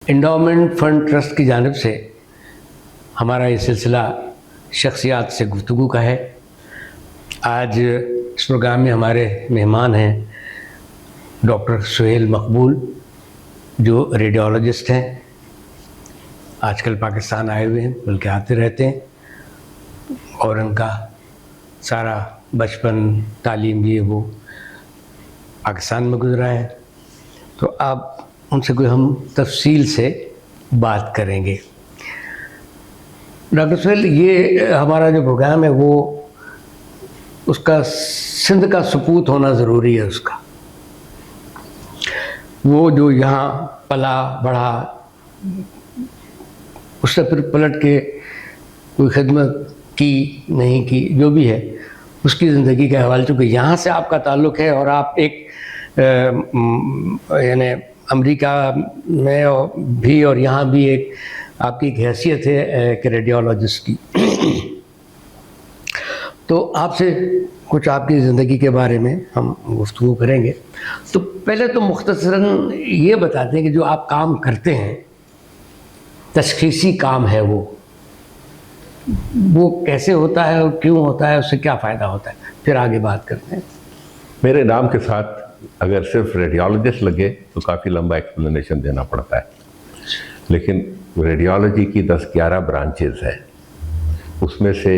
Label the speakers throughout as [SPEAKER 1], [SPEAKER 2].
[SPEAKER 1] Endowment fund trust की जानिब से हमारा ये सिलसिला शख्सियात से गुफ्तगू का है। आज इस प्रोग्राम में हमारे मेहमान हैं डॉक्टर सुहेल मकबूल, जो रेडियोलॉजिस्ट हैं। आजकल पाकिस्तान आए हुए हैं, बल्कि आते रहते हैं, और उनका सारा बचपन, तालीम ये वो पाकिस्तान में गुजरा है। तो आप उनसे कोई हम तफसील से बात करेंगे। डॉक्टर सुहेल, ये हमारा जो प्रोग्राम है वो उसका सिंध का सबूत होना ज़रूरी है। उसका वो जो यहाँ पला बढ़ा, उससे फिर पलट के कोई खिदमत की नहीं की, जो भी है उसकी ज़िंदगी के हवाले, चूँकि यहाँ से आपका ताल्लुक़ है और आप एक यानी अमेरिका में भी और यहाँ भी एक आपकी एक हैसियत है कि रेडियोलॉजिस्ट की। तो आपसे कुछ आपकी ज़िंदगी के बारे में हम गुफ्तगू करेंगे। तो पहले तो मुख्तसरन ये बताते हैं कि जो आप काम करते हैं, तशख़ीसी काम है, वो कैसे होता है और क्यों होता है, उससे क्या फ़ायदा होता है, फिर आगे बात करते हैं।
[SPEAKER 2] मेरे नाम के साथ अगर सिर्फ रेडियोलॉजिस्ट लगे तो काफ़ी लंबा एक्सप्लेनेशन देना पड़ता है, लेकिन रेडियोलॉजी की 10-11 ब्रांचेस हैं। उसमें से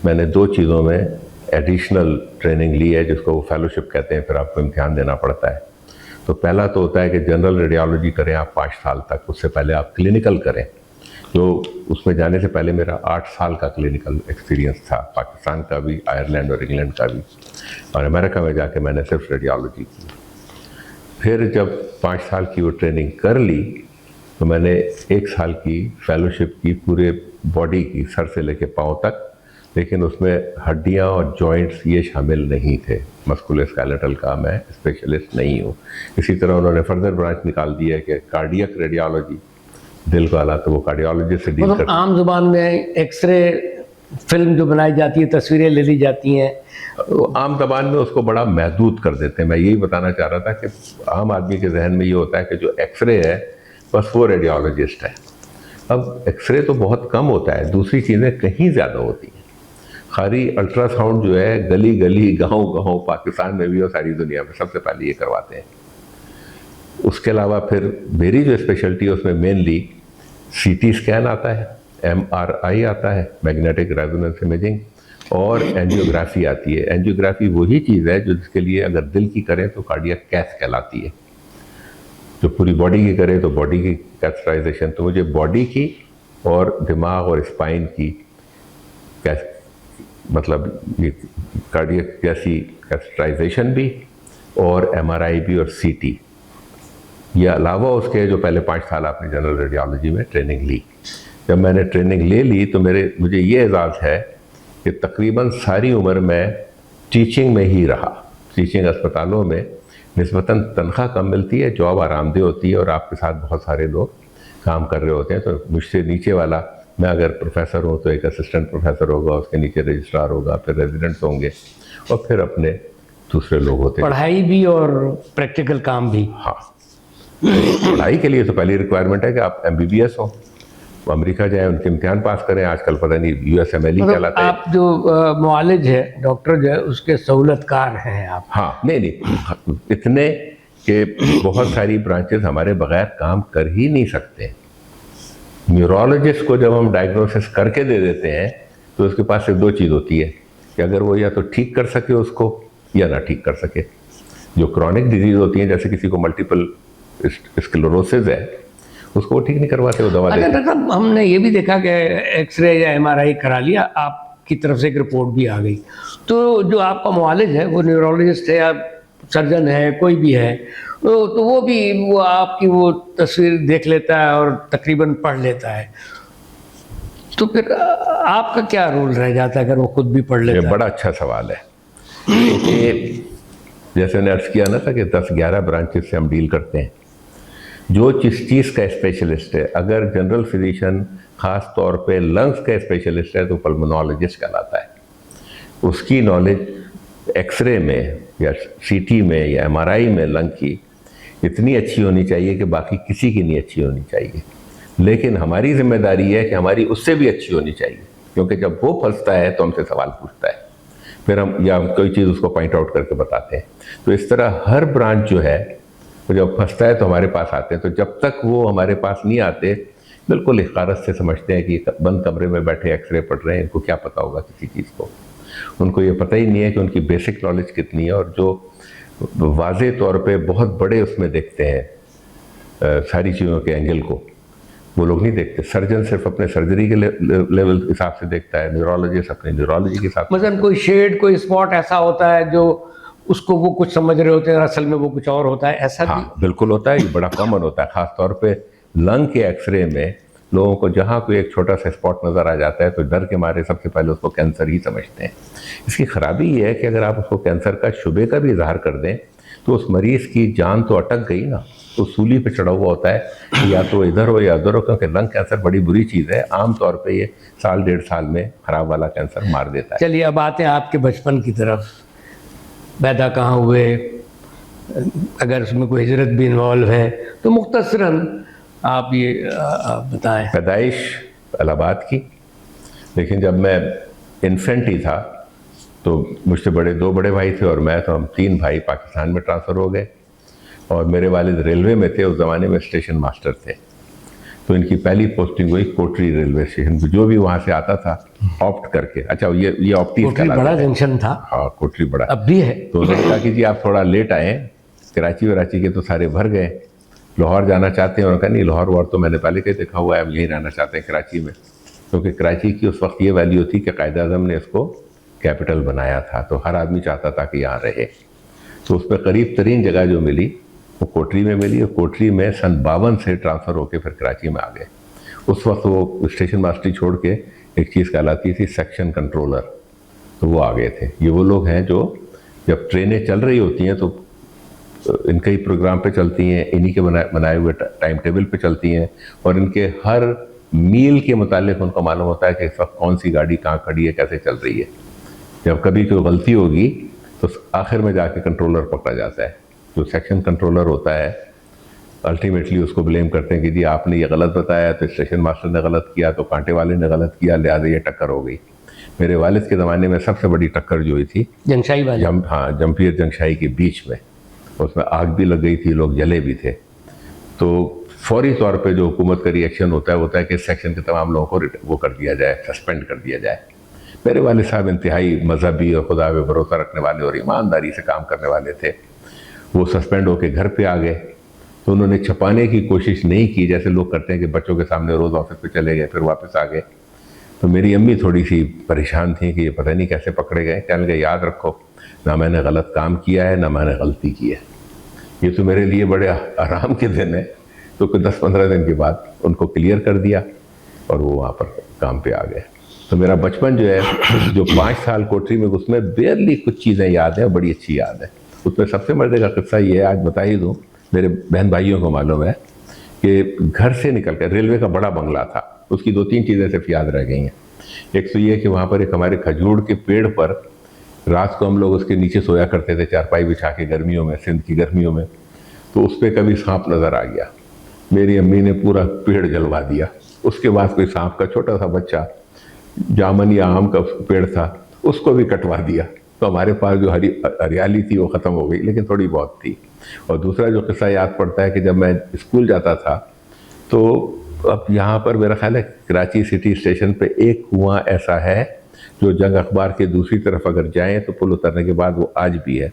[SPEAKER 2] मैंने 2 चीज़ों में एडिशनल ट्रेनिंग ली है, जिसको वो फेलोशिप कहते हैं, फिर आपको इम्तिहान देना पड़ता है। तो पहला तो होता है कि जनरल रेडियोलॉजी करें आप 5 साल तक, उससे पहले आप क्लिनिकल करें। जो उसमें जाने से पहले मेरा 8 साल का क्लिनिकल एक्सपीरियंस था, पाकिस्तान का भी, आयरलैंड और इंग्लैंड का भी, और अमेरिका में जाके मैंने सिर्फ रेडियोलॉजी की। फिर जब 5 साल की वो ट्रेनिंग कर ली तो मैंने 1 साल की फेलोशिप की, पूरे बॉडी की, सर से लेके पाँव तक, लेकिन उसमें हड्डियाँ और जॉइंट्स ये शामिल नहीं थे। मस्कुलोस्केलेटल का मैं स्पेशलिस्ट नहीं हूँ। इसी तरह उन्होंने फर्दर ब्रांच निकाल दी है कि कार्डियक रेडियोलॉजी, दिल वाला, तो वो कार्डियोलॉजिस्ट से डील करते हैं।
[SPEAKER 1] आम जुबान में एक्सरे फिल्म जो बनाई जाती है, तस्वीरें ले ली जाती हैं,
[SPEAKER 2] तो आम ज़बान में उसको बड़ा महदूद कर देते हैं। मैं यही बताना चाह रहा था कि आम आदमी के जहन में ये होता है कि जो एक्सरे है बस वो रेडियोलॉजिस्ट है। अब एक्सरे तो बहुत कम होता है, दूसरी चीज़ें कहीं ज़्यादा होती हैं। खाली अल्ट्रासाउंड जो है गली गली, गांव-गांव, पाकिस्तान में भी और सारी दुनिया में सबसे पहले ये करवाते हैं। उसके अलावा फिर मेरी जो स्पेशलिटी है उसमें मेनली CT स्कैन आता है, MRI आता है, मैग्नेटिक रेजोनेंस इमेजिंग, और एंजियोग्राफी आती है। एंजियोग्राफी वही चीज़ है जो जिसके लिए अगर दिल की करें तो कार्डियक कैथ कहलाती है, जो पूरी बॉडी की करें तो बॉडी की कैथराइजेशन। तो मुझे बॉडी की और दिमाग और स्पाइन की मतलब ये कार्डियक जैसी कैथराइजेशन भी, और MRI भी, और CT। ये अलावा उसके जो पहले 5 साल आपने जनरल रेडियोलॉजी में ट्रेनिंग ली। जब मैंने ट्रेनिंग ले ली तो मुझे ये एजाज़ है कि तकरीबन सारी उम्र मैं टीचिंग में ही रहा। टीचिंग अस्पतालों में निस्बतन तनख्वाह कम मिलती है, जॉब आरामदेह होती है, और आपके साथ बहुत सारे लोग काम कर रहे होते हैं। तो मुझसे नीचे वाला, मैं अगर प्रोफेसर हूँ तो एक असिस्टेंट प्रोफेसर होगा, उसके नीचे रजिस्ट्रार होगा, फिर रेजिडेंट्स होंगे, और फिर अपने दूसरे लोग होते हैं।
[SPEAKER 1] पढ़ाई भी और प्रैक्टिकल काम भी।
[SPEAKER 2] हाँ, पढ़ाई के लिए तो पहली रिक्वायरमेंट है कि आप MBBS हो, वो अमेरिका जाए, उनके इम्तिहान पास करें। आजकल पता नहीं USMLE कहलाता है।
[SPEAKER 1] आप जो मुआलिज है, डॉक्टर जो है, उसके सहूलतकार हैं आप।
[SPEAKER 2] हाँ, नहीं, इतने कि बहुत सारी ब्रांचेस हमारे बगैर काम कर ही नहीं सकते। न्यूरोलॉजिस्ट को जब हम डायग्नोसिस करके दे देते हैं तो उसके पास सिर्फ 2 चीज़ होती है कि अगर वो या तो ठीक कर सके उसको या ना ठीक कर सके। जो क्रॉनिक डिजीज़ होती हैं, जैसे किसी को मल्टीपल स्क्लेरोसिस है, उसको वो ठीक नहीं करवाते, वो दवा देते हैं।
[SPEAKER 1] डॉक्टर साहब, हमने ये भी देखा कि एक्सरे या MRI करा लिया, आपकी तरफ से एक रिपोर्ट भी आ गई, तो जो आपका मुआलिज है वो न्यूरोलॉजिस्ट है या सर्जन है, कोई भी है, तो वो आपकी वो तस्वीर देख लेता है और तकरीबन पढ़ लेता है। तो फिर आपका क्या रोल रह जाता है अगर वो खुद भी पढ़ लेता है?
[SPEAKER 2] बड़ा अच्छा सवाल है। क्योंकि जैसे मैंने अर्ज़ किया ना था कि 10-11 ब्रांचेस से हम डील करते हैं। जो जिस चीज़ का स्पेशलिस्ट है, अगर जनरल फिजिशियन ख़ास तौर पे लंग्स का स्पेशलिस्ट है तो पल्मोनोलॉजिस्ट कहलाता है। उसकी नॉलेज एक्सरे में या CT में या MRI में लंग की इतनी अच्छी होनी चाहिए कि बाकी किसी की नहीं अच्छी होनी चाहिए, लेकिन हमारी जिम्मेदारी है कि हमारी उससे भी अच्छी होनी चाहिए, क्योंकि जब वो फंसता है तो हमसे सवाल पूछता है, फिर हम कोई चीज़ उसको पॉइंट आउट करके बताते हैं। तो इस तरह हर ब्रांच जो है वो जब फंसता है तो हमारे पास आते हैं। तो जब तक वो हमारे पास नहीं आते, बिल्कुल हिकारत से समझते हैं कि बंद कमरे में बैठे एक्सरे पढ़ रहे हैं, इनको क्या पता होगा किसी चीज़ को। उनको ये पता ही नहीं है कि उनकी बेसिक नॉलेज कितनी है, और जो वाज़े तौर पे बहुत बड़े उसमें देखते हैं सारी चीज़ों के एंगल को, वो लोग नहीं देखते। सर्जन सिर्फ अपने सर्जरी के लेवल के हिसाब से देखता है, न्यूरोलॉजिस्ट अपने न्यूरोलॉजी के हिसाब से।
[SPEAKER 1] मसलन कोई शेड, कोई स्पॉट ऐसा होता है जो उसको वो कुछ समझ रहे होते हैं, असल में वो कुछ और होता है, ऐसा भी?
[SPEAKER 2] हाँ बिल्कुल होता है, ये बड़ा कॉमन होता है। ख़ास तौर पे लंग के एक्सरे में लोगों को जहाँ कोई एक छोटा सा स्पॉट नज़र आ जाता है तो डर के मारे सबसे पहले उसको कैंसर ही समझते हैं। इसकी ख़राबी ये है कि अगर आप उसको कैंसर का शुबे का भी इजहार कर दें तो उस मरीज़ की जान तो अटक गई ना, तो सूली पे चढ़ा हुआ होता है कि या तो इधर हो या उधर हो, क्योंकि लंग कैंसर बड़ी बुरी चीज़ है। आम तौर पे ये साल 1.5 साल में ख़राब वाला कैंसर मार देता है।
[SPEAKER 1] चलिए अब आते हैं आपके बचपन की तरफ। पैदा कहाँ हुए, अगर उसमें कोई हिजरत भी इन्वॉल्व है तो मुख्तसरन आप ये बताएं।
[SPEAKER 2] पैदाइश इलाहाबाद की, लेकिन जब मैं इन्फेंट ही था तो मुझसे दो बड़े भाई थे और मैं, तो हम 3 भाई पाकिस्तान में ट्रांसफ़र हो गए। और मेरे वालिद रेलवे में थे, उस ज़माने में स्टेशन मास्टर थे, तो इनकी पहली पोस्टिंग हुई कोटरी रेलवे स्टेशन। जो भी वहाँ से आता था ऑप्ट करके, अच्छा ये ऑप्टी
[SPEAKER 1] बड़ा जंक्शन था।
[SPEAKER 2] हाँ कोटरी बड़ा,
[SPEAKER 1] अब भी है। तो
[SPEAKER 2] उन्होंने कहा कि जी आप थोड़ा लेट आए, कराची के तो सारे भर गए, लाहौर जाना चाहते हैं। उन्होंने कहा नहीं, लाहौर वार तो मैंने पहले के देखा हुआ है, हम यहीं रहना चाहते हैं कराची में, क्योंकि कराची की उस वक्त ये वैल्यू थी कि कायद आज़म ने इसको कैपिटल बनाया था, तो हर आदमी चाहता था कि यहाँ रहे। तो उस पर करीब तरीन जगह जो मिली वो कोटरी में मिली, और कोटरी में सन 52 से ट्रांसफ़र होकर फिर कराची में आ गए। उस वक्त वो स्टेशन मास्टरी छोड़ के एक चीज़ कहलाती थी सेक्शन कंट्रोलर, तो वो आ गए थे। ये वो लोग हैं जो जब ट्रेनें चल रही होती हैं तो इनके ही प्रोग्राम पे चलती हैं, इन्हीं के बनाए हुए टाइम टेबल पे चलती हैं, और इनके हर मील के मुतालिक उनको मालूम होता है कि इस वक्त कौन सी गाड़ी कहाँ खड़ी है, कैसे चल रही है। जब कभी कोई गलती होगी तो आखिर में जाके कंट्रोलर पकड़ा जाता है। जो सेक्शन कंट्रोलर होता है अल्टीमेटली उसको ब्लेम करते हैं कि जी आपने ये गलत बताया, तो स्टेशन मास्टर ने गलत किया, तो कांटे वाले ने गलत किया, लिहाजा ये टक्कर हो गई। मेरे वालिद के ज़माने में सबसे बड़ी टक्कर जो हुई थी
[SPEAKER 1] जंगशाही वाली,
[SPEAKER 2] जम्पीर जंगशाही के बीच में, उसमें आग भी लग गई थी, लोग जले भी थे। तो फौरी तौर पे जो हुकूमत का रिएक्शन होता है कि सेक्शन के तमाम लोगों को वो कर दिया जाए, सस्पेंड कर दिया जाए। मेरे वालिद साहब इंतहाई मजहबी और खुदा पे भरोसा रखने वाले और ईमानदारी से काम करने वाले थे। वो सस्पेंड होकर घर पे आ गए, तो उन्होंने छुपाने की कोशिश नहीं की, जैसे लोग करते हैं कि बच्चों के सामने रोज़ ऑफिस पे चले गए फिर वापस आ गए। तो मेरी अम्मी थोड़ी सी परेशान थी कि ये पता नहीं कैसे पकड़े गए। कहने लगे याद रखो, ना मैंने गलत काम किया है ना मैंने गलती की है, ये तो मेरे लिए बड़े आराम के दिन है। तो 10-15 दिन के बाद उनको क्लियर कर दिया और वो वहाँ पर काम पे आ गए। तो मेरा बचपन जो है, जो 5 साल कोठरी में, उसमें बेरली कुछ चीज़ें याद हैं, बड़ी अच्छी याद है। उसमें सबसे मज़े का किस्सा ये है, आज बता ही दूँ, मेरे बहन भाइयों को मालूम है कि घर से निकल कर रेलवे का बड़ा बंगला था, उसकी 2-3 चीज़ें सिर्फ याद रह गई हैं। एक तो ये कि वहाँ पर एक हमारे खजूर के पेड़ पर रात को हम लोग उसके नीचे सोया करते थे, चारपाई बिछा के, गर्मियों में, सिंध की गर्मियों में। तो उस पर कभी सांप नज़र आ गया, मेरी अम्मी ने पूरा पेड़ जलवा दिया। उसके बाद कोई सांप का छोटा सा बच्चा, जामुन या आम का पेड़ था, उसको भी कटवा दिया। तो हमारे पास जो हरियाली थी वो ख़त्म हो गई, लेकिन थोड़ी बहुत थी। और दूसरा जो किस्सा याद पड़ता है कि जब मैं स्कूल जाता था तो अब यहाँ पर मेरा ख्याल है कराची सिटी स्टेशन पे एक कुआं ऐसा है जो जंग अखबार के दूसरी तरफ अगर जाएं तो पुल उतरने के बाद वो आज भी है,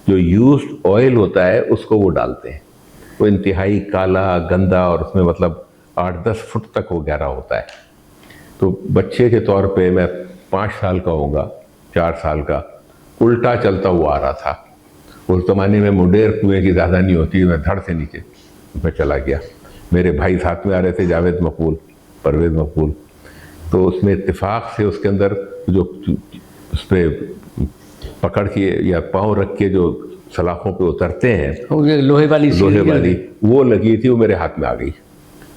[SPEAKER 2] जो यूज्ड ऑयल होता है उसको वो डालते हैं। वो इंतहाई काला, गंदा, और उसमें मतलब 8-10 फुट तक वो गहरा होता है। तो बच्चे के तौर पे मैं 5 साल का होगा, 4 साल का, उल्टा चलता हुआ आ रहा था। उस ज़माने में मुंडेर कुएँ की ज़्यादा नहीं होती, मैं धड़ से नीचे मैं चला गया। मेरे भाई साथ में आ रहे थे, जावेद मकबूल, परवेज़ मकबूल। तो उसमें इत्तेफाक से उसके अंदर जो उस पर पकड़ के या पाँव रख के जो सलाखों पे उतरते हैं,
[SPEAKER 1] लोहे वाली
[SPEAKER 2] वो लगी थी, वो मेरे हाथ में आ गई।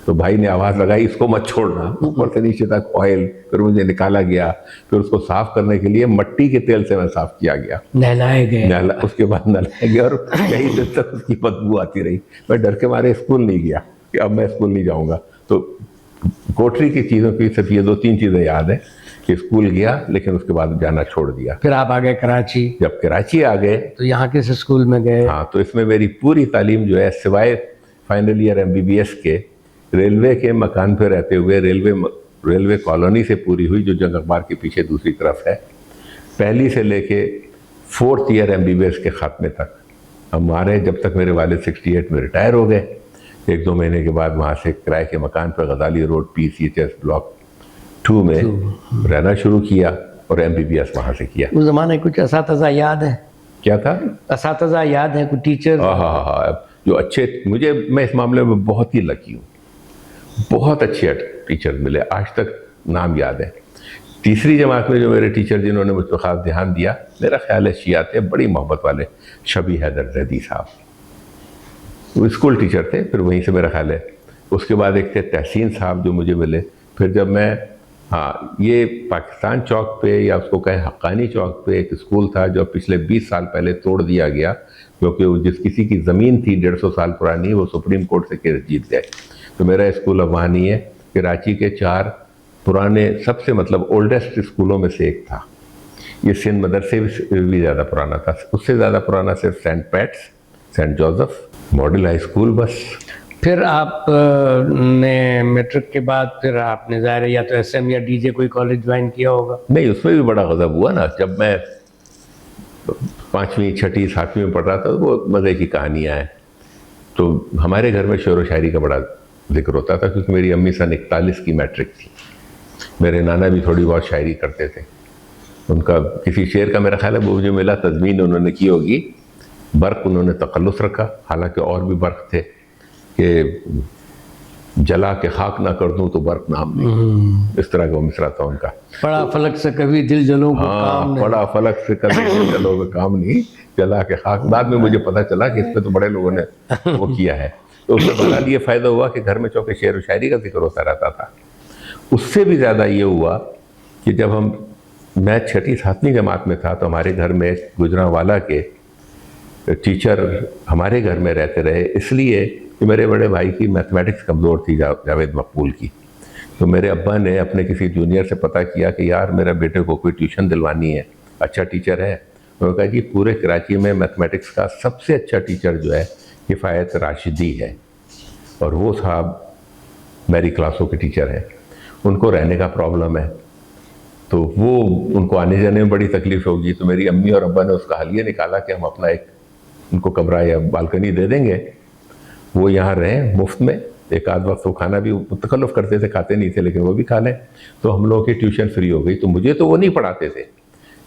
[SPEAKER 2] तो भाई ने आवाज़ लगाई, इसको मत छोड़ना, ऊपर से नीचे तक ऑयल। फिर मुझे निकाला गया, फिर उसको साफ करने के लिए मट्टी के तेल से मैं साफ किया गया,
[SPEAKER 1] नहलाए गए।
[SPEAKER 2] उसके बाद नहलाए गया, और कई दिन तक उसकी बदबू आती रही। मैं डर के मारे स्कूल नहीं गया कि अब मैं स्कूल नहीं जाऊँगा। तो कोठरी की चीज़ों की सिर्फ ये 2-3 चीज़ें याद है कि स्कूल गया, लेकिन उसके बाद जाना छोड़ दिया।
[SPEAKER 1] फिर आप आ गए कराची।
[SPEAKER 2] जब कराची आ गए
[SPEAKER 1] तो यहाँ किस स्कूल में गए?
[SPEAKER 2] हाँ, तो इसमें मेरी पूरी तालीम जो है, सिवाय फाइनल ईयर MBBS के, रेलवे के मकान पे रहते हुए रेलवे कॉलोनी से पूरी हुई, जो जंग अखबार के पीछे दूसरी तरफ है। पहली से लेके 4th ईयर MBBS के खात्मे तक हमारे, जब तक मेरे वालिद 68 में रिटायर हो गए। 1-2 महीने के बाद वहाँ से किराए के मकान पर गजाली रोड PCHS ब्लॉक 2 में रहना शुरू किया, और MBBS वहाँ से किया।
[SPEAKER 1] उस ज़माने कुछ असातिज़ा याद है?
[SPEAKER 2] क्या था?
[SPEAKER 1] असातिज़ा याद है, कुछ टीचर?
[SPEAKER 2] हाँ, जो अच्छे, मैं इस मामले में बहुत ही लकी हूँ। बहुत अच्छे टीचर मिले, आज तक नाम याद है। तीसरी जमात में जो मेरे टीचर जिन्होंने मुझ पर ख़ास ध्यान दिया, मेरा ख्याल है शिया थे, बड़ी मोहब्बत वाले, शबी हैदर जैदी साहब, वो स्कूल टीचर थे। फिर वहीं से मेरा ख्याल है, उसके बाद एक थे तहसीन साहब जो मुझे मिले। फिर जब मैं, हाँ, ये पाकिस्तान चौक पे, या उसको कहें हक्कानी चौक पे, एक स्कूल था जो पिछले 20 साल पहले तोड़ दिया गया, क्योंकि वो जिस किसी की ज़मीन थी 150 साल पुरानी, वो सुप्रीम कोर्ट से केस जीत गए। तो मेरा स्कूल अब वहाँ नहीं है। कराची के 4 पुराने, सबसे मतलब ओल्डेस्ट स्कूलों में से एक था। ये सिंध मदरसे भी ज़्यादा पुराना था, उससे ज़्यादा पुराना सिर्फ saint Pat's, saint Joseph model high school, बस।
[SPEAKER 1] फिर आप ने मैट्रिक के बाद फिर आपने ज़ाहिर है या तो SM या DJ कोई कॉलेज ज्वाइन किया होगा?
[SPEAKER 2] नहीं, उसमें भी बड़ा गज़ब हुआ ना। जब मैं 5वीं, 6ठी, 7वीं में पढ़ रहा था, तो वो मज़े की कहानियाँ हैं। तो हमारे घर में शेर व शायरी का बड़ा जिक्र होता था, क्योंकि मेरी अम्मी सन 41 की मैट्रिक थी। मेरे नाना भी थोड़ी बहुत शायरी करते थे। उनका किसी शेर का मेरा ख्याल है वो मुझे मिला, तज़मीन उन्होंने की होगी, बर्क उन्होंने तकल्लुस रखा, हालांकि और भी बर्क थे कि जला के खाक ना कर दूं तो बर्क नाम नहीं, इस तरह का मिसरा था उनका।
[SPEAKER 1] पड़ा फलक से कभी दिल जलो को काम नहीं।
[SPEAKER 2] पड़ा फलक से कभी दिल जलो को काम नहीं, जला के खाक। बाद में मुझे पता चला कि इसमें तो बड़े लोगों ने वो किया है। तो उससे बहरहाल ये फ़ायदा हुआ कि घर में चौके शेर व शायरी का जिक्र होता रहता था। उससे भी ज़्यादा ये हुआ कि जब मैं 6ठी 7वीं जमात में था, तो हमारे घर में गुजरांवाला के टीचर हमारे घर में रहते रहे, इसलिए कि मेरे बड़े भाई की मैथमेटिक्स कमज़ोर थी, जावेद मकबूल की। तो मेरे अब्बा ने अपने किसी जूनियर से पता किया कि यार मेरा बेटे को कोई ट्यूशन दिलवानी है, अच्छा टीचर है। उन्होंने कहा कि पूरे कराची में मैथमेटिक्स का सबसे अच्छा टीचर जो है किफ़ायत राशिदी है, और वो साहब मेरी क्लासों के टीचर हैं। उनको रहने का प्रॉब्लम है, तो वो उनको आने जाने में बड़ी तकलीफ़ होगी। तो मेरी अम्मी और अब्बा ने उसका हल ये निकाला कि हम अपना एक उनको कमरा या बालकनी दे देंगे, वो यहाँ रहें मुफ्त में। एक आध वक्त वो खाना भी तकल्लुफ़ करते थे, खाते नहीं थे, लेकिन वो भी खा लें। तो हम लोगों की ट्यूशन फ्री हो गई। तो मुझे तो वो नहीं पढ़ाते थे,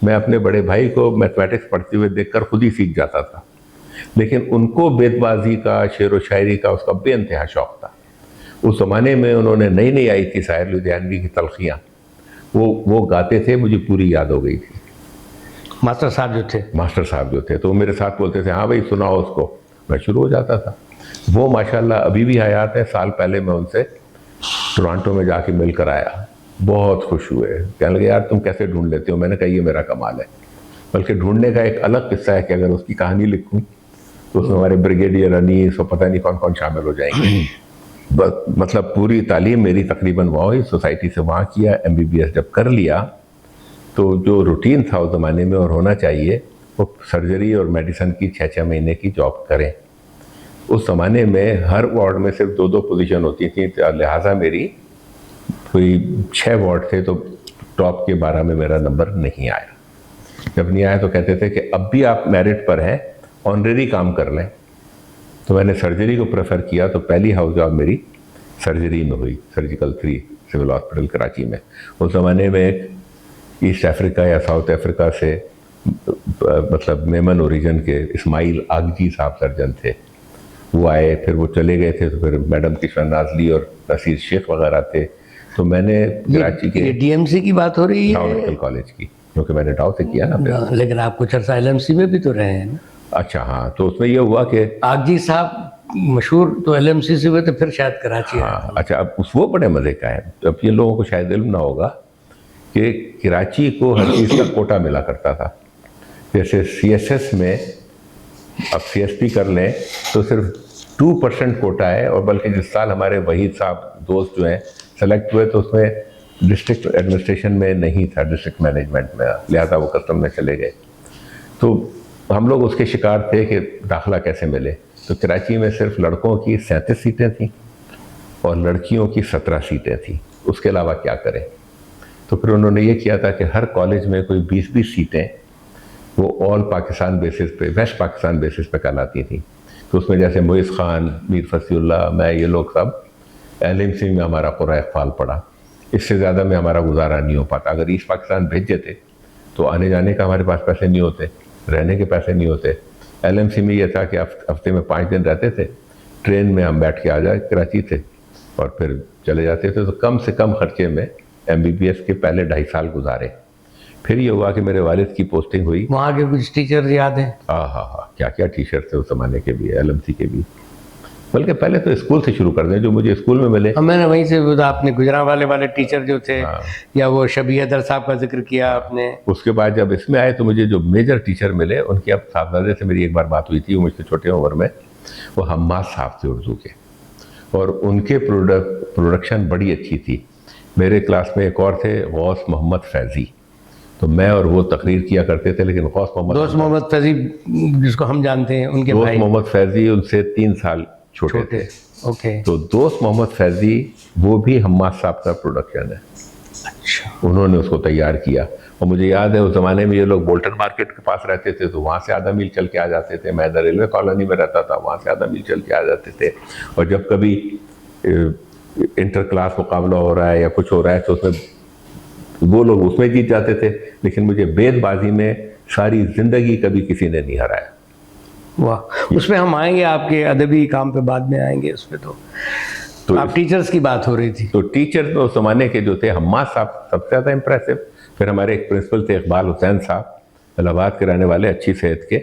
[SPEAKER 2] मैं अपने बड़े भाई को मैथमेटिक्स पढ़ते हुए देखकर खुद ही सीख जाता था। लेकिन उनको बेतबाजी का, शेर व शायरी का उसका बेइंतहा शौक़ था। उस ज़माने में उन्होंने नई नई आई थी शायर लुधियानवी की तलखियाँ, वो गाते थे, मुझे पूरी याद हो गई थी।
[SPEAKER 1] मास्टर साहब जो थे तो वो मेरे साथ बोलते थे, हाँ भाई सुनाओ उसको, मैं शुरू हो जाता था। वो माशाल्लाह अभी भी हयात है। साल पहले मैं उनसे टोरंटो में जाके मिल कर आया, बहुत खुश हुए। कहने लगे यार तुम कैसे ढूंढ लेते हो? मैंने कहा ये मेरा कमाल है। बल्कि ढूंढने का एक अलग किस्सा है कि अगर उसकी कहानी लिखूं तो उसमें हमारे ब्रिगेडियर अनीस और पता नहीं कौन कौन शामिल हो जाएंगे। मतलब पूरी तालीम मेरी तकरीबन वहाँ सोसाइटी से वहाँ किया। MBBS जब कर लिया तो जो रूटीन था उस ज़माने में और होना चाहिए, वो सर्जरी और मेडिसिन की 6-6 महीने की जॉब करें। उस ज़माने में हर वार्ड में सिर्फ 2-2 पोजीशन होती थी, लिहाजा मेरी कोई 6 वार्ड थे, तो टॉप के 12 में मेरा नंबर नहीं आया। जब नहीं आया तो कहते थे कि अब भी आप मेरिट पर हैं, ऑनरेरी काम कर लें। तो मैंने सर्जरी को प्रेफर किया। तो पहली हाउस जॉब मेरी सर्जरी में हुई, सर्जिकल 3 सिविल हॉस्पिटल कराची में। उस ज़माने में ईस्ट अफ्रीका या साउथ अफ्रीका से मतलब मेमन ओरिजिन के इस्माइल आगजी साहब सर्जन थे, वो आए, फिर वो चले गए थे। तो फिर मैडम किशन नाजली और नसीर शेख वगैरह थे। तो मैंने कराची के DMC की बात हो रही है,
[SPEAKER 2] डाउ मेडिकल कॉलेज की, क्योंकि मैंने डाउ से किया ना।
[SPEAKER 1] लेकिन आप कुछ अर्सा LMC में भी तो रहे हैं ना?
[SPEAKER 2] अच्छा हाँ, तो उसमें ये हुआ कि
[SPEAKER 1] आगजी साहब मशहूर तो LMC से हुए तो फिर शायद कराची आए।
[SPEAKER 2] हाँ, अच्छा, अब वो बड़े मज़े का है। अब ये लोगों को शायद इल्म ना होगा कि कराची को हर चीज़ का कोटा मिला करता था। जैसे CSS में अब CSP कर लें तो सिर्फ 2% कोटा है, और बल्कि जिस साल हमारे वहीद साहब दोस्त जो हैं सेलेक्ट हुए तो उसमें डिस्ट्रिक्ट एडमिनिस्ट्रेशन में नहीं था, डिस्ट्रिक्ट मैनेजमेंट में, लिहाजा वो कस्टम में चले गए। तो हम लोग उसके शिकार थे कि दाखिला कैसे मिले। तो कराची में सिर्फ लड़कों की 37 सीटें थीं और लड़कियों की 17 सीटें थीं, उसके अलावा क्या करें। तो फिर उन्होंने ये किया था कि हर कॉलेज में कोई 20-20 सीटें वो ऑल पाकिस्तान बेसिस पे, वेस्ट पाकिस्तान बेसिस पे कहलाती थी। तो उसमें जैसे मोइज़ खान, मीर फसीउल्लाह, मैं, ये लोग सब LMC में हमारा पूरा इकबाल पड़ा। इससे ज़्यादा में हमारा गुजारा नहीं हो पाता। अगर ईस्ट पाकिस्तान भेज देते तो आने जाने का हमारे पास पैसे नहीं होते, रहने के पैसे नहीं होते। LMC में ये था कि हफ्ते में 5 दिन रहते थे, ट्रेन में हम बैठ के आ जाए कराची थे और फिर चले जाते थे। तो कम से कम खर्चे में MBBS के पहले 2.5 साल गुजारे। फिर ये हुआ कि मेरे वालिद की पोस्टिंग हुई।
[SPEAKER 1] वहाँ के कुछ टीचर याद हैं?
[SPEAKER 2] हाँ, क्या क्या टीचर थे उस ज़माने के भी, LMC के भी। बल्कि पहले तो स्कूल से शुरू कर दें, जो मुझे स्कूल में मिले।
[SPEAKER 1] मैंने वहीं से, आपने गुजरांवाले वाले टीचर जो थे, या वो शबी हैदर साहब का जिक्र किया आपने।
[SPEAKER 2] उसके बाद जब इसमें आए तो मुझे जो मेजर टीचर मिले, उनकी अब साहबजादे से मेरी एक बार बात हुई थी, वो मुझसे छोटे उम्र में, वो हम्माद साहब थे उर्दू के, और उनके प्रोडक्शन बड़ी अच्छी थी। मेरे क्लास में एक और थे गौस मोहम्मद फैज़ी, तो मैं और वो तकरीर किया करते थे। लेकिन गौस
[SPEAKER 1] मोहम्मद फैज़ी जिसको हम जानते हैं, उनके भाई
[SPEAKER 2] मोहम्मद फैज़ी उनसे 3 साल छोटे थे।
[SPEAKER 1] ओके।
[SPEAKER 2] तो दोस्त मोहम्मद फैज़ी वो भी हम्माद साहब का प्रोडक्शन है।
[SPEAKER 1] अच्छा।
[SPEAKER 2] उन्होंने उसको तैयार किया। और मुझे याद है उस ज़माने में ये लोग बोल्टन मार्केट के पास रहते थे, तो वहाँ से आधा मील चल के आ जाते थे। मैं इधर रेलवे कॉलोनी में रहता था, वहाँ से आधा मील चल के आ जाते थे। और जब कभी इंटर क्लास मुकाबला हो रहा है या कुछ हो रहा है तो उसमें वो लोग उसमें जीत जाते थे, लेकिन मुझे बेदबाजी में सारी ज़िंदगी कभी किसी ने नहीं हराया।
[SPEAKER 1] वाह, उसमें हम आएंगे, आपके अदबी काम पे बाद में आएंगे उसमें। तो आप टीचर्स की बात हो रही थी।
[SPEAKER 2] तो टीचर तो उस ज़माने के जो थे, हम्माद साहब सबसे ज़्यादा इम्प्रेसिव। फिर हमारे एक प्रिंसिपल थे इकबाल हुसैन साहब, इलाहाबाद के रहने वाले, अच्छी सेहत के।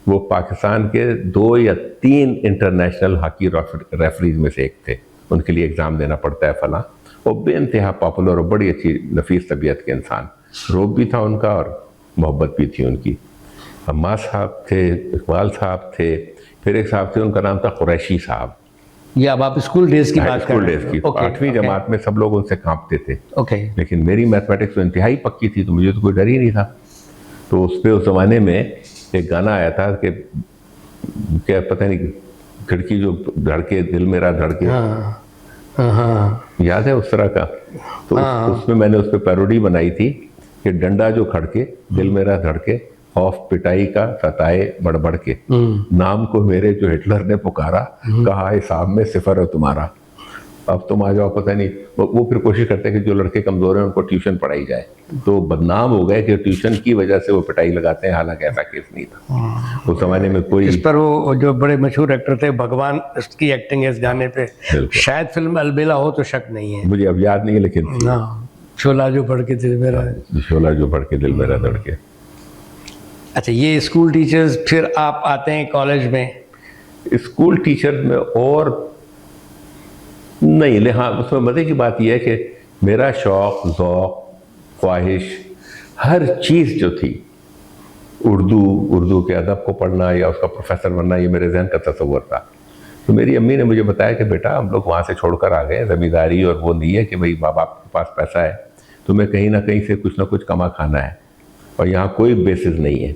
[SPEAKER 2] वो पाकिस्तान के 2 या 3 इंटरनेशनल हॉकी रेफरीज में से एक थे। उनके लिए एग्ज़ाम देना पड़ता है फलां। वो बेइंतहा पॉपुलर और बड़ी अच्छी नफीस तबीयत के इंसान। रोब भी था उनका और मोहब्बत भी थी उनकी। हम्माद साहब थे, इकबाल साहब थे, फिर एक साहब थे, उनका नाम था कुरैशी साहब।
[SPEAKER 1] ये अब आप स्कूल डेज की बात कर रहे हैं?
[SPEAKER 2] स्कूल डेज की। 8वीं जमात में सब लोग उनसे कांपते थे।
[SPEAKER 1] ओके।
[SPEAKER 2] लेकिन मेरी मैथमेटिक्स तो इंतहाई पक्की थी, तो मुझे तो कोई डर ही नहीं था। तो उस पर उस ज़माने में एक गाना आया था कि क्या पता नहीं, खिड़की जो धड़के दिल मेरा धड़के।
[SPEAKER 1] हाँ,
[SPEAKER 2] याद है उस तरह का? तो उसमें मैंने उस पर पैरोडी बनाई थी कि डंडा जो खड़के दिल मेरा धड़के, खौफ पिटाई का सताए बढ़ के, नाम को मेरे जो हिटलर ने पुकारा, कहा हिसाब में सिफर है तुम्हारा, अब तुम आ जाओ। पता नहीं वो फिर कोशिश करते हैं कि जो लड़के कमज़ोर हैं उनको ट्यूशन पढ़ाई जाए। तो बदनाम हो गए कि ट्यूशन की वजह से वो पिटाई लगाते हैं, हालांकि ऐसा केस नहीं था उस ज़माने में कोई।
[SPEAKER 1] इस पर वो जो बड़े मशहूर एक्टर थे भगवान, उसकी एक्टिंग है इस गाने पे, शायद फिल्म अलबेला हो तो शक नहीं है,
[SPEAKER 2] मुझे अब याद नहीं है, लेकिन
[SPEAKER 1] शोला जो पढ़ के दिल मेरा,
[SPEAKER 2] शोला जो पढ़ के दिल मेरा धड़के।
[SPEAKER 1] अच्छा, ये स्कूल टीचर्स। फिर आप आते हैं कॉलेज में।
[SPEAKER 2] स्कूल टीचर में और नहीं ले, हाँ, उसमें मज़े की बात यह है कि मेरा शौक़, ज़ौक़, ख्वाहिश, हर चीज़ जो थी, उर्दू के अदब को पढ़ना या उसका प्रोफेसर बनना, ये मेरे जहन का तस्वुर था। तो मेरी अम्मी ने मुझे बताया कि बेटा हम लोग वहाँ से छोड़कर आ गए, ज़मींदारी और वो नहीं है कि भाई माँ बाप के पास पैसा है, तुम्हें कहीं ना कहीं से कुछ ना कुछ कमा खाना है, और यहाँ कोई बेसिस नहीं है।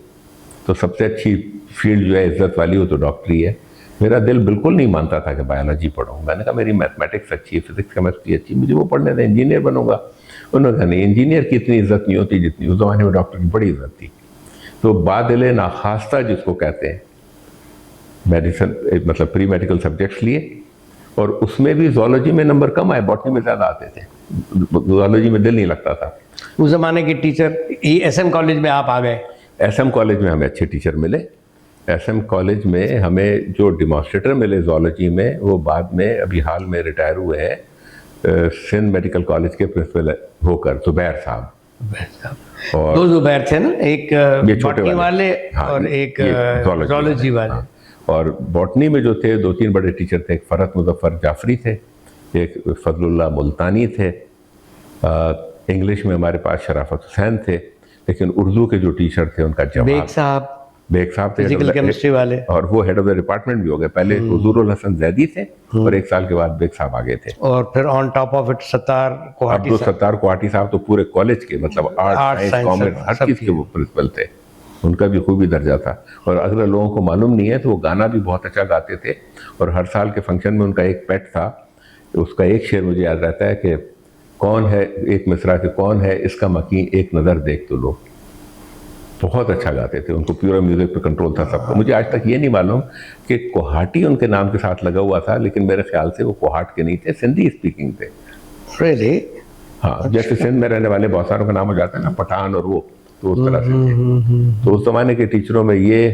[SPEAKER 2] तो सबसे अच्छी फील्ड जो है इज़्ज़त वाली, वो तो डॉक्टरी है। मेरा दिल बिल्कुल नहीं मानता था कि बायोलॉजी पढ़ूँ। मैंने कहा मेरी मैथमेटिक्स अच्छी है, फिजिक्स केमिस्ट्री अच्छी, मुझे वो पढ़ने दें, इंजीनियर बनूंगा। उन्होंने कहा नहीं, इंजीनियर की इतनी इज्जत नहीं होती जितनी उस ज़माने में डॉक्टर की बड़ी इज्जत थी। तो बादिल नाखास्ता जिसको कहते हैं, मेडिसिन मतलब प्री मेडिकल सब्जेक्ट्स लिए, और उसमें भी ज़ूलॉजी में नंबर कम आए, बॉटनी में ज़्यादा आते थे, ज़ूलॉजी में दिल नहीं लगता था।
[SPEAKER 1] उस ज़माने के टीचर, SM कॉलेज में आप आ गए।
[SPEAKER 2] SM कॉलेज में हमें अच्छे टीचर मिले। SM कॉलेज में हमें जो डेमोन्स्ट्रेटर मिले ज़ूलॉजी में, वो बाद में अभी हाल में रिटायर हुए हैं सिंध मेडिकल कॉलेज के प्रिंसिपल होकर, ज़ुबैर साहब।
[SPEAKER 1] और 2 ज़ुबैर थे ना, एक बॉटनी वाले
[SPEAKER 2] हाँ,
[SPEAKER 1] और एक ज़ूलॉजी वाले। हाँ।
[SPEAKER 2] और बॉटनी में जो थे 2-3 बड़े टीचर थे, एक फ़रहत मुज़फ़्फ़र जाफ़री थे, एक फ़ज़लुल्लाह मुल्तानी थे, इंग्लिश में हमारे पास शराफत हुसैन थे, लेकिन उर्दू के जो टीचर थे उनका जवाब बेग साहब थे,
[SPEAKER 1] फिजिकल केमिस्ट्री वाले,
[SPEAKER 2] और वो हेड ऑफ द डिपार्टमेंट भी हो गए। पहले हुजूरुल हसन जैदी थे और 1 साल के बाद बेग साहब आ गए थे।
[SPEAKER 1] और फिर on top of it Sattar
[SPEAKER 2] Kohati साहब तो पूरे कॉलेज के, मतलब आर्ट साइंस कॉमर्स हर चीज़ के वो प्रिंसिपल थे। उनका भी खूबी दर्जा था। और अगर लोगों को मालूम नहीं है तो वो गाना भी बहुत अच्छा गाते थे, और हर साल के फंक्शन में उनका एक पेट था। उसका एक शेर मुझे याद रहता है कि कौन है, एक मिसरा के कौन है इसका मकीन, एक नज़र देख तो लो। बहुत अच्छा गाते थे, उनको प्योर म्यूजिक पे कंट्रोल था सबका। मुझे आज तक ये नहीं मालूम कि कोहाटी उनके नाम के साथ लगा हुआ था, लेकिन मेरे ख्याल से वो कोहाट के नहीं थे, सिंधी स्पीकिंग थे।
[SPEAKER 1] Really?
[SPEAKER 2] हाँ, जैसे सिंध में रहने वाले बहुत सारों का नाम हो जाता है ना, पठान और वो, तो उस तरह से थे। तो उस जमाने के टीचरों में ये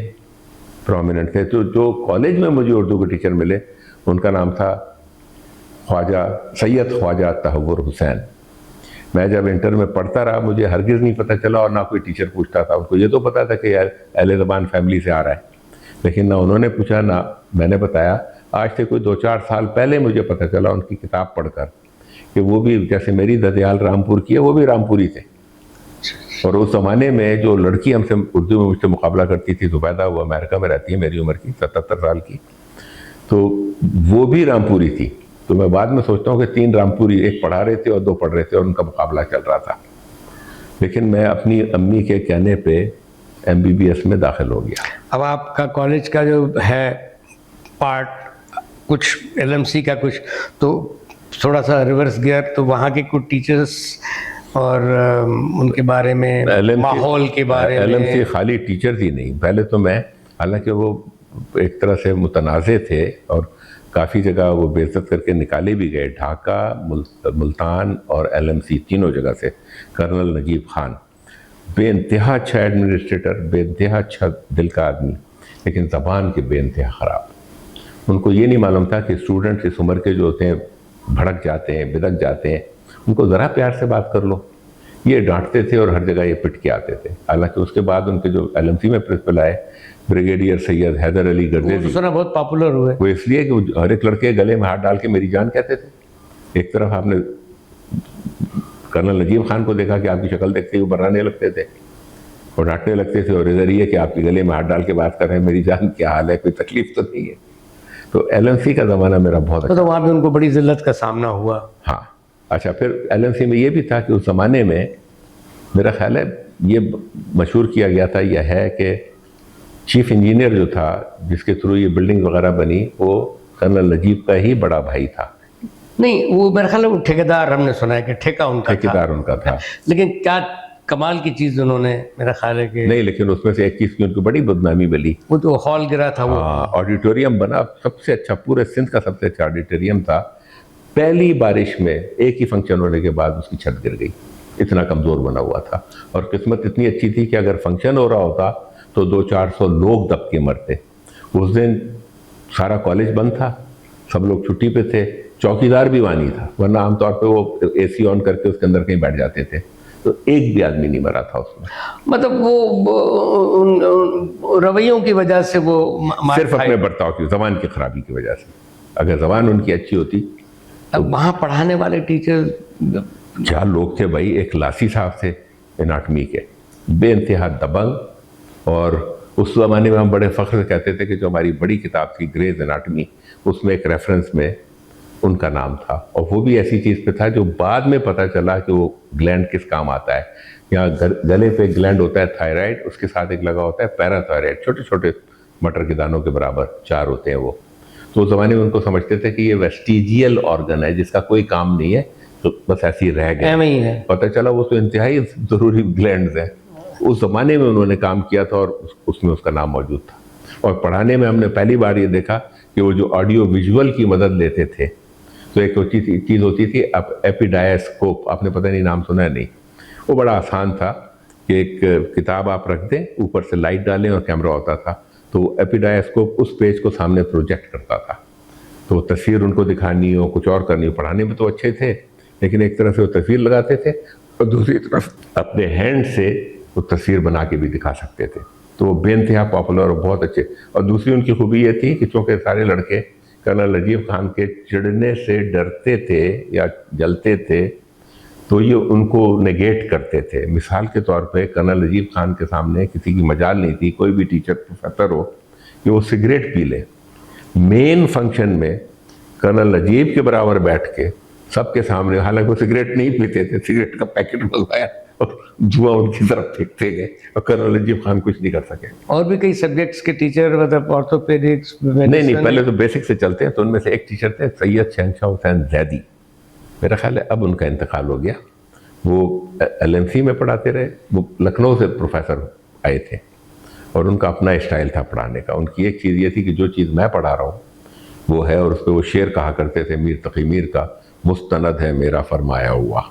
[SPEAKER 2] प्रोमिनेंट थे। तो जो कॉलेज में मुझे उर्दू के टीचर मिले उनका नाम था सैयद ख्वाजा तहव्वुर हुसैन। मैं जब इंटर में पढ़ता रहा मुझे हरगिज़ नहीं पता चला, और ना कोई टीचर पूछता था। उनको ये तो पता था कि यार अहले ज़बान फैमिली से आ रहा है, लेकिन ना उन्होंने पूछा ना मैंने बताया। आज से कोई 2-4 साल पहले मुझे पता चला उनकी किताब पढ़कर कि वो भी जैसे मेरी ददयाल रामपुर की है, वो भी रामपुरी थे। और उस ज़माने में जो लड़की हमसे उर्दू में मुझसे मुकाबला करती थी, ज़ुबैदा, वो अमेरिका में रहती है, मेरी उम्र की 77 साल की, तो वो भी रामपुरी थी। तो मैं बाद में सोचता हूँ कि 3 रामपुरी, एक पढ़ा रहे थे और 2 पढ़ रहे थे, और उनका मुकाबला चल रहा था। लेकिन मैं अपनी अम्मी के कहने पे MBBS में दाखिल हो गया।
[SPEAKER 1] अब आपका कॉलेज का जो है पार्ट, कुछ LMC का कुछ, तो थोड़ा सा रिवर्स गियर, तो वहाँ के कुछ टीचर्स और उनके बारे में, माहौल के बारे में।
[SPEAKER 2] LMC खाली टीचर्स ही नहीं, पहले तो मैं, हालांकि वो एक तरह से मुतनाज़े थे और काफ़ी जगह वो बेइज्जत करके निकाले भी गए, ढाका, मुल्तान और LMC तीनों जगह से। कर्नल नजीब खान बेइंतहा अच्छा एडमिनिस्ट्रेटर, बेइंतहा अच्छा दिल का आदमी, लेकिन ज़बान के बेइंतहा ख़राब। उनको ये नहीं मालूम था कि स्टूडेंट्स इस उम्र के जो होते हैं भड़क जाते हैं, बिदक जाते हैं, उनको ज़रा प्यार से बात कर लो। ये डांटते थे और हर जगह ये पिट के आते थे। हालांकि उसके बाद उनके जो LMC में प्रिंसिपल आए, ब्रिगेडियर सैयद हैदर अली गर्देजी,
[SPEAKER 1] सुना बहुत पॉपुलर हुए।
[SPEAKER 2] वो इसलिए कि हर एक लड़के गले में हाथ डाल के मेरी जान कहते थे। एक तरफ आपने कर्नल नजीब खान को देखा कि आपकी शक्ल देखते ही वो बर्राने लगते थे और डांटने लगते थे, और इधर ये कि आपके गले में हाथ डाल के बात कर रहे हैं, मेरी जान क्या हाल है, कोई तकलीफ तो नहीं है। तो LMC का ज़माना मेरा बहुत अच्छा।
[SPEAKER 1] तो वहाँ पे उनको बड़ी जिल्लत का सामना हुआ।
[SPEAKER 2] हाँ, अच्छा, फिर LMC में ये भी था कि उस ज़माने में मेरा ख्याल है ये मशहूर किया गया था, यह है कि चीफ इंजीनियर जो था जिसके थ्रू ये बिल्डिंग वगैरह बनी, वो कर्नल नजीब का ही बड़ा भाई था।
[SPEAKER 1] नहीं, वो मेरा ख्याल है वो ठेकेदार, हमने सुना है कि ठेकेदार
[SPEAKER 2] उनका था।
[SPEAKER 1] लेकिन क्या कमाल की चीज़ उन्होंने, मेरा ख्याल है कि
[SPEAKER 2] नहीं, लेकिन उसमें से एक चीज़ की उनको बड़ी बदनामी मिली।
[SPEAKER 1] वो तो हॉल गिरा था, वो
[SPEAKER 2] ऑडिटोरियम बना सबसे अच्छा, पूरे सिंध का सबसे अच्छा ऑडिटोरियम था। पहली बारिश में एक ही फंक्शन होने के बाद उसकी छत गिर गई, इतना कमज़ोर बना हुआ था। और किस्मत इतनी अच्छी थी कि अगर फंक्शन हो रहा होता तो 200-400 लोग दब के मरते। उस दिन सारा कॉलेज बंद था, सब लोग छुट्टी पे थे, चौकीदार भी वहाँ नहीं था, वरना आमतौर पे वो AC ऑन करके उसके अंदर कहीं बैठ जाते थे। तो एक भी आदमी नहीं मरा था उसमें।
[SPEAKER 1] मतलब वो रवैयों की वजह से वो
[SPEAKER 2] सिर्फ अपने बर्ताव की, ज़बान की खराबी की वजह से। अगर ज़बान उनकी अच्छी होती।
[SPEAKER 1] अब वहाँ पढ़ाने वाले टीचर
[SPEAKER 2] क्या लोग थे भाई। एक लासी साहब थे एनाटमी के, बेइंतहा दबंग, और उस ज़माने में हम बड़े फ़ख्र से कहते थे कि जो हमारी बड़ी किताब थी ग्रेज एनाटमी, उसमें एक रेफरेंस में उनका नाम था। और वो भी ऐसी चीज़ पे था जो बाद में पता चला कि वो ग्लैंड किस काम आता है। यहाँ गले पे ग्लैंड होता है थायराइड, उसके साथ एक लगा होता है पैराथायराइड, छोटे छोटे मटर के दानों के बराबर 4 होते हैं वो। तो उस ज़माने में उनको समझते थे कि ये वेस्टिजियल ऑर्गन है जिसका कोई काम नहीं है, तो बस ऐसे ही रह गए। पता चला वो तो इंतहाई ज़रूरी ग्लैंड्स हैं। उस ज़माने में उन्होंने काम किया था और उसमें उसका नाम मौजूद था। और पढ़ाने में हमने पहली बार ये देखा कि वो जो ऑडियो विजुअल की मदद लेते थे, तो एक चीज़ होती थी एपिडायस्कोप, आपने पता नहीं नाम सुना है, नहीं, वो बड़ा आसान था कि एक किताब आप रख दें, ऊपर से लाइट डालें और कैमरा होता था, तो एपिडायस्कोप उस पेज को सामने प्रोजेक्ट करता था। तो तस्वीर उनको दिखानी हो, कुछ और करनी हो, पढ़ाने में तो अच्छे थे, लेकिन एक तरफ से वो तस्वीर लगाते थे और दूसरी तरफ अपने हैंड से वो तस्वीर बना के भी दिखा सकते थे। तो वो बेइंतहा पॉपुलर और बहुत अच्छे। और दूसरी उनकी खूबी ये थी कि चूँकि सारे लड़के कर्नल अजीब खान के चिढ़ने से डरते थे या जलते थे, तो ये उनको नेगेट करते थे। मिसाल के तौर पे कर्नल अजीब खान के सामने किसी की मजाल नहीं थी, कोई भी टीचर प्रोफेसर हो, कि वो सिगरेट पी ले। मेन फंक्शन में कर्नल अजीब के बराबर बैठ के सबके सामने, हालांकि वो सिगरेट नहीं पीते थे, सिगरेट का पैकेट मंगवाया और धुआं उनकी तरफ फेंकते गए और कर्नल अजीब खान कुछ नहीं कर सके।
[SPEAKER 1] और भी कई सब्जेक्ट्स के टीचर, मतलब ऑर्थोपेडिक्स,
[SPEAKER 2] नहीं, पहले तो बेसिक से चलते हैं। तो उनमें से एक टीचर थे सैयद शहनशाह हुसैन जैदी, मेरा ख्याल है अब उनका इंतकाल हो गया। वो LMC में पढ़ाते रहे, वो लखनऊ से प्रोफेसर आए थे और उनका अपना स्टाइल था पढ़ाने का। उनकी एक चीज़ ये थी कि जो चीज़ मैं पढ़ा रहा हूँ वो है, और उस पर वो शेर कहा करते थे मीर तकी मीर का, मुस्तनद है मेरा फरमाया हुआ,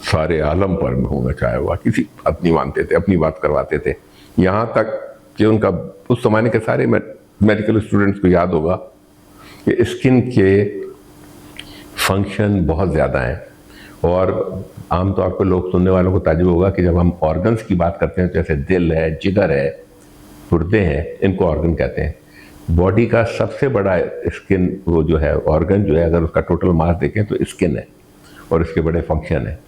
[SPEAKER 2] सारे आलम पर मैं हूँ नचाया हुआ। किसी बात नहीं मानते थे, अपनी बात करवाते थे। यहाँ तक कि उनका उस ज़माने के सारे मेडिकल स्टूडेंट्स को याद होगा कि स्किन के फंक्शन बहुत ज़्यादा हैं। और आमतौर पर लोग सुनने वालों को ताज्जुब होगा कि जब हम ऑर्गन्स की बात करते हैं, जैसे दिल है, जिगर है, गुर्दे हैं, इनको ऑर्गन कहते हैं। बॉडी का सबसे बड़ा स्किन वो जो है ऑर्गन जो है, अगर उसका टोटल मास देखें तो स्किन है और इसके बड़े फंक्शन है।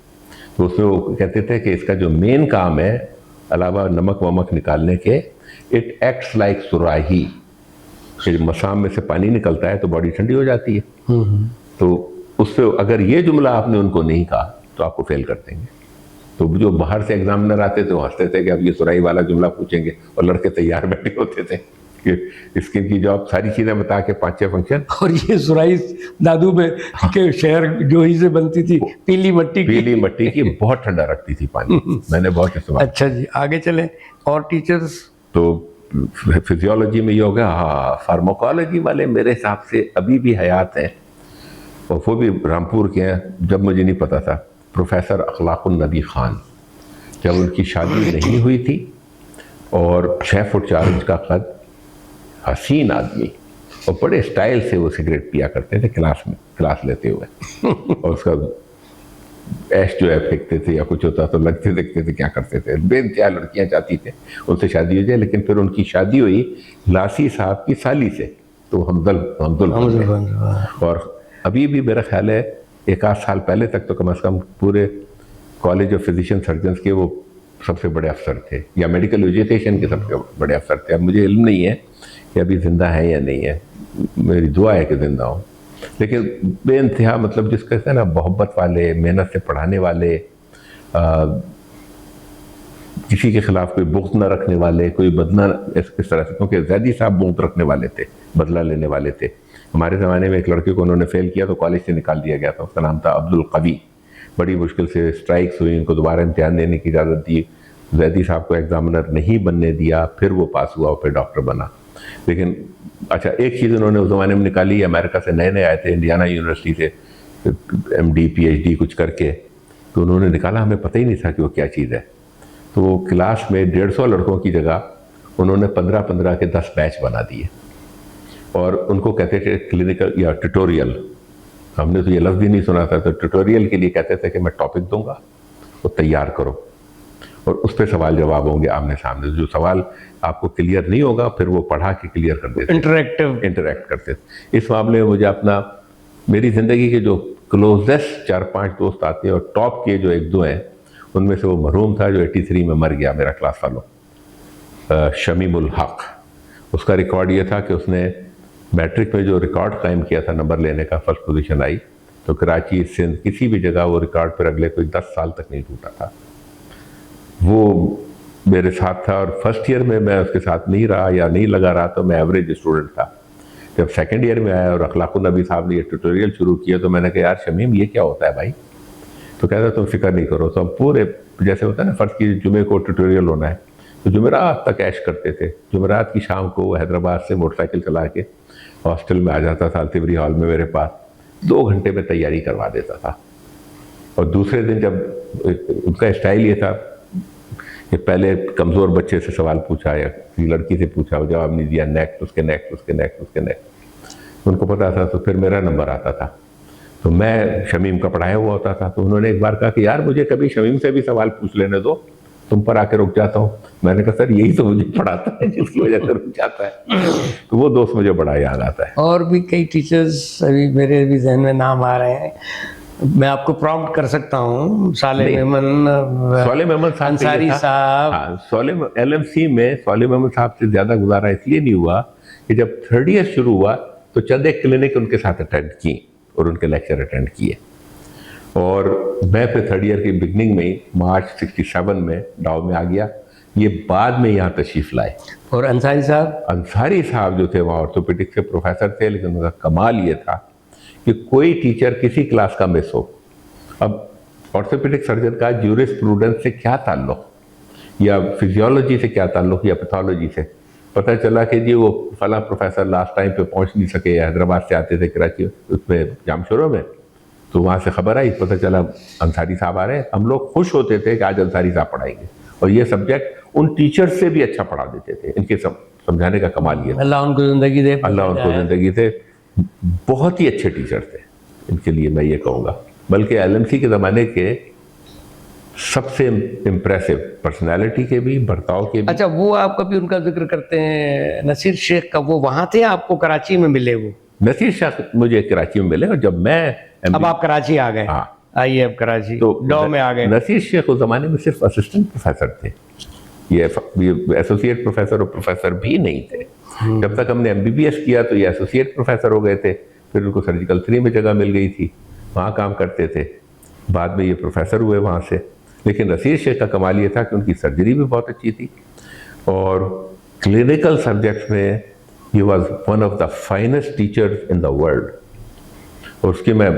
[SPEAKER 2] तो उसमें वो कहते थे कि इसका जो मेन काम है, अलावा नमक वमक निकालने के, इट एक्ट्स लाइक सुराही, कि मसाम में से पानी निकलता है तो बॉडी ठंडी हो जाती है। तो उससे अगर ये जुमला आपने उनको नहीं कहा तो आपको फेल कर देंगे। तो जो बाहर से एग्जामिनर आते थे वो हंसते थे कि अब ये सुराही वाला जुमला पूछेंगे, और लड़के तैयार बैठे होते थे कि स्किन की जॉब सारी चीज़ें बता के 5-6 फंक्शन।
[SPEAKER 1] और ये सुराही दादू में के शहर जो ही से बनती थी, पीली मट्टी की
[SPEAKER 2] बहुत ठंडा रखती थी पानी। मैंने बहुत इस्तेमाल।
[SPEAKER 1] अच्छा जी, आगे चलें। और टीचर्स?
[SPEAKER 2] तो फिजियोलॉजी में ये हो गया। हाँ, फार्माकोलॉजी वाले मेरे हिसाब से अभी भी हयात हैं, और वो भी रामपुर के हैं। जब मुझे नहीं पता था, प्रोफेसर अखलाकुन नबी खान, जब उनकी शादी नहीं हुई थी, और 6 फुट 4 इंच का कद, हसीन आदमी, और बड़े स्टाइल से वो सिगरेट पिया करते थे क्लास लेते हुए और उसका ऐश जो है फेंकते थे या कुछ होता तो लगते देखते थे क्या करते थे। बेइंतहा लड़कियां चाहती थे उनसे शादी हो जाए, लेकिन फिर उनकी शादी हुई लासी साहब की साली से, तो हमदुल और अभी भी मेरा ख्याल है 1-8 साल पहले तक तो कम से कम पूरे कॉलेज ऑफ फिजिशियन सर्जन्स के वो सबसे बड़े अफसर थे, या मेडिकल एजुकेशन के सबसे बड़े अफसर थे। अब मुझे इल्म नहीं है कि अभी ज़िंदा है या नहीं है, मेरी दुआ है कि ज़िंदा हो। लेकिन बेइंतहा, मतलब जिस कहते हैं ना, मोहब्बत वाले, मेहनत से पढ़ाने वाले, किसी के खिलाफ कोई बुग़्ज़ न रखने वाले, कोई बदला इस तरह से, क्योंकि ज़ैदी साहब बुग़्ज़ रखने वाले थे, बदला लेने वाले थे। हमारे ज़माने में एक लड़के को उन्होंने फेल किया तो कॉलेज से निकाल दिया गया था, उसका नाम था अब्दुल कवी। बड़ी मुश्किल से स्ट्राइक्स हुई, उनको दोबारा इम्तिहान देने की इजाज़त दी, ज़ैदी साहब को एग्ज़ामिनर नहीं बनने दिया, फिर वो पास हुआ और फिर डॉक्टर बना। लेकिन अच्छा, एक चीज़ उन्होंने उस ज़माने में निकाली, अमेरिका से नए आए थे, इंडियाना यूनिवर्सिटी से MD PhD कुछ करके, तो उन्होंने निकाला, हमें पता ही नहीं था कि वो क्या चीज़ है। तो वो क्लास में 150 लड़कों की जगह उन्होंने 15-15 के 10 बैच बना दिए, और उनको कहते थे क्लिनिकल या ट्यूटोरियल। हमने तो ये लफ्ज़ भी नहीं सुना था, तो ट्यूटोरियल के लिए कहते थे कि मैं टॉपिक दूंगा, वो तैयार करो, और उस पर सवाल जवाब होंगे आमने सामने। जो सवाल आपको क्लियर नहीं होगा फिर वो पढ़ा के क्लियर कर देते, इंटरेक्ट करते थे। इस मामले में मुझे मेरी ज़िंदगी के जो क्लोजेस्ट 4-5 दोस्त आते हैं, और टॉप के जो 1-2 हैं, उनमें से वो मरहूम था जो 83 में मर गया, मेरा क्लास फेलो, शमीमुल हक। उसका रिकॉर्ड ये था कि उसने मैट्रिक में जो रिकॉर्ड कायम किया था नंबर लेने का, फर्स्ट पोजीशन आई, तो कराची, सिंध, किसी भी जगह वो रिकॉर्ड पर अगले कोई 10 साल तक नहीं टूटा था। वो मेरे साथ था, और फर्स्ट ईयर में मैं उसके साथ नहीं रहा या नहीं लगा रहा, तो मैं एवरेज स्टूडेंट था। जब सेकंड ईयर में आया और अखलाकुन नबी साहब ने ये ट्यूटोरियल शुरू किया, तो मैंने कहा, यार शमीम ये क्या होता है भाई? तो कहता तुम फिक्र नहीं करो। तो हम पूरे, जैसे होता है ना, फ़र्ज़ की जुमे को ट्यूटोरियल होना है, तो जुमेरात तक ऐश करते थे। जुमेरात की शाम को हैदराबाद से मोटरसाइकिल चला के हॉस्टल में आ जाता था, तिवरी हॉल में मेरे पास, 2 घंटे में तैयारी करवा देता था। और दूसरे दिन जब उनका स्टाइल ये था कि पहले कमज़ोर बच्चे से सवाल पूछा या किसी लड़की से पूछा, वो जवाब नहीं दिया, नेक्स्ट, उसके नेक्स्ट, उसके नेक्स्ट, उसके नेक्स्ट, उनको पता था, तो फिर मेरा नंबर आता था। तो मैं शमीम का पढ़ाया हुआ होता था, तो उन्होंने एक बार कहा कि यार मुझे कभी शमीम से भी सवाल पूछ लेने दो, तुम पर आके रुक जाता हूँ। मैंने कहा सर यही तो मुझे पढ़ाता है जिसकी वजह से रुक जाता है। तो वो दोस्त मुझे बड़ा याद आता है।
[SPEAKER 1] और भी कई टीचर्स अभी मेरे भी जहन में नाम आ रहे हैं, मैं आपको प्रॉम्प्ट कर सकता हूँ। साले मेमन,
[SPEAKER 2] साले मेमन साहब,
[SPEAKER 1] अंसारी साहब।
[SPEAKER 2] हाँ, LMC में साले मेमन साहब से ज़्यादा गुजारा इसलिए नहीं हुआ कि जब 3rd ईयर शुरू हुआ तो चंद एक क्लिनिक उनके साथ अटेंड की और उनके लेक्चर अटेंड किए। और मैं फिर 3rd ईयर की बिगनिंग में ही मार्च 67 में डाउ में आ गया। ये बाद में यहाँ तशरीफ़ लाए।
[SPEAKER 1] और अंसारी साहब
[SPEAKER 2] जो थे वहाँ ऑर्थोपेडिक्स के प्रोफेसर थे, लेकिन उनका कमाल ये था कि कोई टीचर किसी क्लास का मिस हो, अब ऑर्थोपेडिक सर्जन का ज्यूरिस्प्रूडेंस से क्या ताल्लुक, या फिजियोलॉजी से क्या ताल्लुक, या पैथोलॉजी से, पता चला कि जी वो फला प्रोफेसर लास्ट टाइम पे पहुंच नहीं सके, हैदराबाद से आते थे कराची उसमें जामशोरों में, तो वहाँ से खबर आई, पता चला अंसारी साहब आ रहे हैं। हम लोग खुश होते थे कि आज अंसारी साहब पढ़ाएंगे, और ये सब्जेक्ट उन टीचर से भी अच्छा पढ़ा देते थे। इनके समझाने का कमाल ये था।
[SPEAKER 1] अल्लाह उनको जिंदगी दे,
[SPEAKER 2] अल्लाह उनको जिंदगी दे। बहुत ही अच्छे टीचर थे, इनके लिए मैं ये कहूँगा। बल्कि LMC के ज़माने के सबसे इम्प्रेसिव पर्सनालिटी के भी, बर्ताव के भी।
[SPEAKER 1] अच्छा, वो आप कभी उनका जिक्र करते हैं नसीर शेख का, वो वहाँ थे आपको कराची में मिले? वो
[SPEAKER 2] नसीर शेख मुझे कराची में मिले, और जब मैं
[SPEAKER 1] अब आप कराची आ गए।
[SPEAKER 2] हाँ,
[SPEAKER 1] आइए अब कराची
[SPEAKER 2] तो
[SPEAKER 1] डॉ में आ गए।
[SPEAKER 2] नसीर शेख उस ज़माने में सिर्फ असिस्टेंट प्रोफेसर थे, ये एसोसिएट प्रोफेसर और प्रोफेसर भी नहीं थे। जब तक हमने MBBS किया तो ये एसोसिएट प्रोफेसर हो गए थे, फिर उनको सर्जिकल 3 में जगह मिल गई थी, वहाँ काम करते थे, बाद में ये प्रोफेसर हुए वहाँ से। लेकिन नसीर शेख का कमाल ये था कि उनकी सर्जरी भी बहुत अच्छी थी, और क्लिनिकल सब्जेक्ट्स में he was one of the finest teachers in the world. और उसकी मैं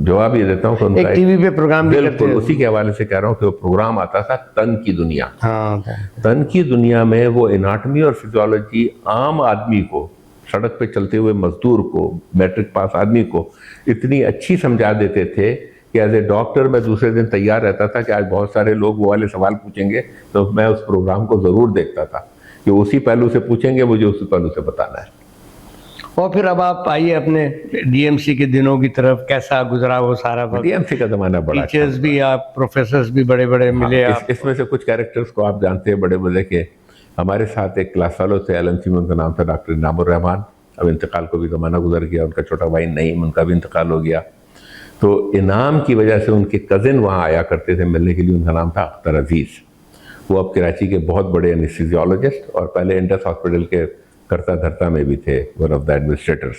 [SPEAKER 2] जवाब ये देता हूँ कि उनका
[SPEAKER 1] टीवी पे प्रोग्राम भी करते हैं।
[SPEAKER 2] उसी के हवाले से कह रहा हूँ कि वो प्रोग्राम आता था तन की दुनिया।
[SPEAKER 1] हाँ,
[SPEAKER 2] तन की दुनिया में वो एनाटमी और फिजियोलॉजी आम आदमी को, सड़क पे चलते हुए मजदूर को, मैट्रिक पास आदमी को इतनी अच्छी समझा देते थे कि एज ए डॉक्टर मैं दूसरे दिन तैयार रहता था कि आज बहुत सारे लोग वो वाले सवाल पूछेंगे, तो मैं उस प्रोग्राम को ज़रूर देखता था कि उसी पहलू से पूछेंगे, मुझे उसी पहलू से बताना है।
[SPEAKER 1] और फिर अब आप आइए अपने DMC के दिनों की तरफ, कैसा गुजरा वो सारा वक्त?
[SPEAKER 2] DMC का ज़माना बड़ा,
[SPEAKER 1] टीचर्स भी, आप प्रोफेसर्स भी बड़े बड़े मिले। आप
[SPEAKER 2] इसमें से कुछ कैरेक्टर्स को आप जानते हैं बड़े मज़े के। हमारे साथ एक क्लास फेलो थे LMC में, उनका नाम था डॉक्टर इनामुर रहमान। अब इंतकाल को भी ज़माना गुजर गया, उनका छोटा भाई नईम, उनका भी इंतकाल हो गया। तो इनाम की वजह से उनके कज़िन वहाँ आया करते थे मिलने के लिए, उनका नाम था अख्तर अजीज़। वो अब कराची के बहुत बड़े एनेस्थीसियोलॉजिस्ट और पहले इंडस हॉस्पिटल के करता धरता में भी थे, वन ऑफ द एडमिनिस्ट्रेटर्स।